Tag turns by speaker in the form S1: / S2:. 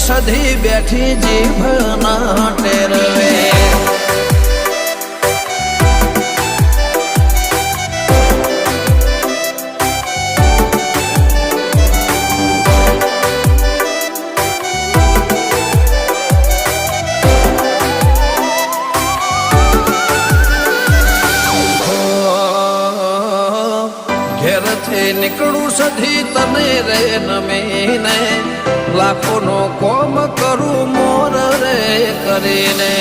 S1: સધી બેઠી જીભ ના ટેરવે નીકળું સધી તને રે નમીને લાખોનો કોમ કરું મોર રે કરીને